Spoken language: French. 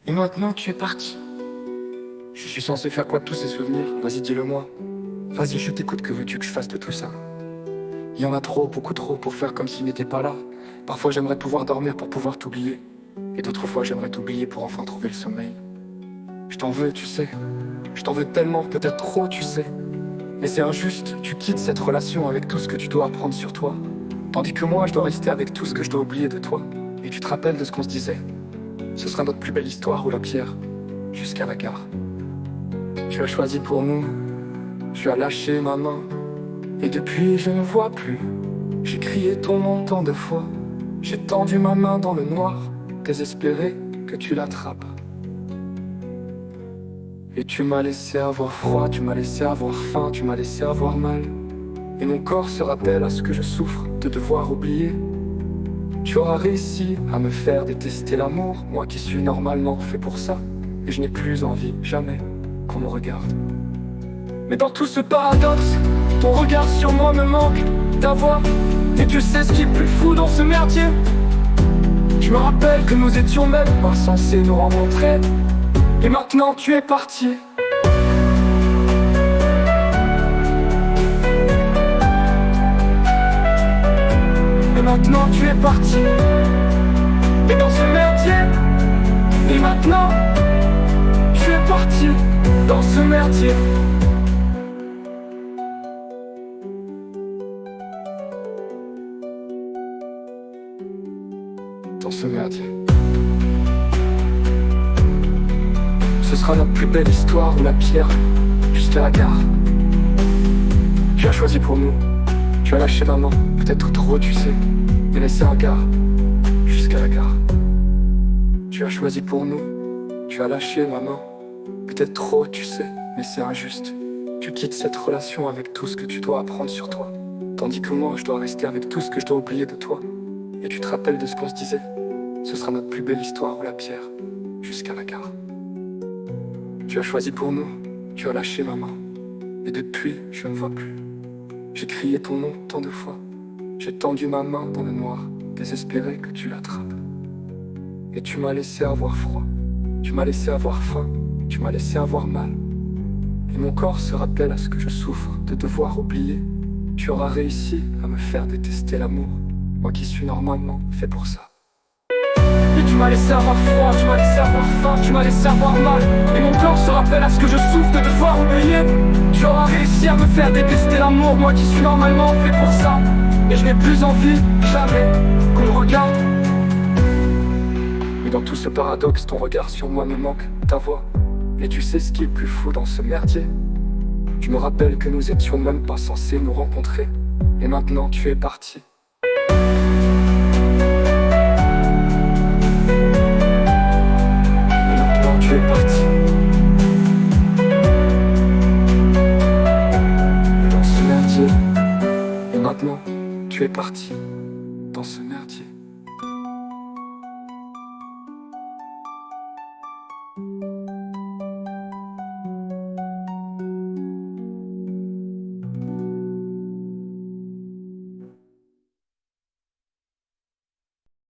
Et maintenant tu es parti. Je suis censé faire quoi de tous ces souvenirs? Vas-y, dis-le-moi. Vas-y, je t'écoute, que veux-tu que je fasse de tout ça? Il y en a trop, beaucoup trop, pour faire comme s'il n'était pas là. Parfois j'aimerais pouvoir dormir pour pouvoir t'oublier. Et d'autres fois j'aimerais t'oublier pour enfin trouver le sommeil. Je t'en veux, tu sais. Je t'en veux tellement, peut-être trop, tu sais. Mais c'est injuste, tu quittes cette relation avec tout ce que tu dois apprendre sur toi. Tandis que moi, je dois rester avec tout ce que je dois oublier de toi. Et tu te rappelles de ce qu'on se disait? Ce sera notre plus belle histoire, ou la pierre, jusqu'à la gare. Tu as choisi pour nous, tu as lâché ma main. Et depuis, je ne vois plus. J'ai crié ton nom tant de fois. J'ai tendu ma main dans le noir, désespéré que tu l'attrapes. Et tu m'as laissé avoir froid, tu m'as laissé avoir faim, tu m'as laissé avoir mal. Et mon corps se rappelle à ce que je souffre de devoir oublier. Tu auras réussi à me faire détester l'amour, moi qui suis normalement fait pour ça. Et je n'ai plus envie, jamais, qu'on me regarde. Mais dans tout ce paradoxe, ton regard sur moi me manque, ta voix. Et tu sais ce qui est plus fou dans ce merdier? Je me rappelle que nous étions même pas censés nous rencontrer. Et maintenant tu es parti. Et maintenant tu es parti. Et dans ce merdier. Et maintenant tu es parti dans ce merdier. Dans ce merdier. Ce sera notre plus belle histoire, ou la pierre, jusqu'à la gare. Tu as choisi pour nous, tu as lâché maman, peut-être trop tu sais, et laissé un gare, jusqu'à la gare. Tu as choisi pour nous, tu as lâché maman, peut-être trop tu sais, mais c'est injuste. Tu quittes cette relation avec tout ce que tu dois apprendre sur toi, tandis que moi je dois rester avec tout ce que je dois oublier de toi. Et tu te rappelles de ce qu'on se disait? Ce sera notre plus belle histoire, ou la pierre, jusqu'à la gare. Tu as choisi pour nous, tu as lâché ma main. Et depuis, je ne vois plus. J'ai crié ton nom tant de fois. J'ai tendu ma main dans le noir, désespéré que tu l'attrapes. Et tu m'as laissé avoir froid. Tu m'as laissé avoir faim. Tu m'as laissé avoir mal. Et mon corps se rappelle à ce que je souffre de devoir oublier. Tu auras réussi à me faire détester l'amour, moi qui suis normalement fait pour ça. Et tu m'as laissé avoir froid, tu m'as laissé avoir faim, tu m'as laissé avoir mal. Et mon corps se rappelle à ce que je souffre de devoir oublier. Tu auras réussi à me faire détester l'amour, moi qui suis normalement fait pour ça. Et je n'ai plus envie, jamais, qu'on me regarde. Mais dans tout ce paradoxe, ton regard sur moi me manque, ta voix. Et tu sais ce qui est le plus fou dans ce merdier? Je me rappelle que nous étions même pas censés nous rencontrer. Et maintenant tu es parti. Tu es parti. Dans ce merdier. Et maintenant, tu es parti. Dans ce merdier.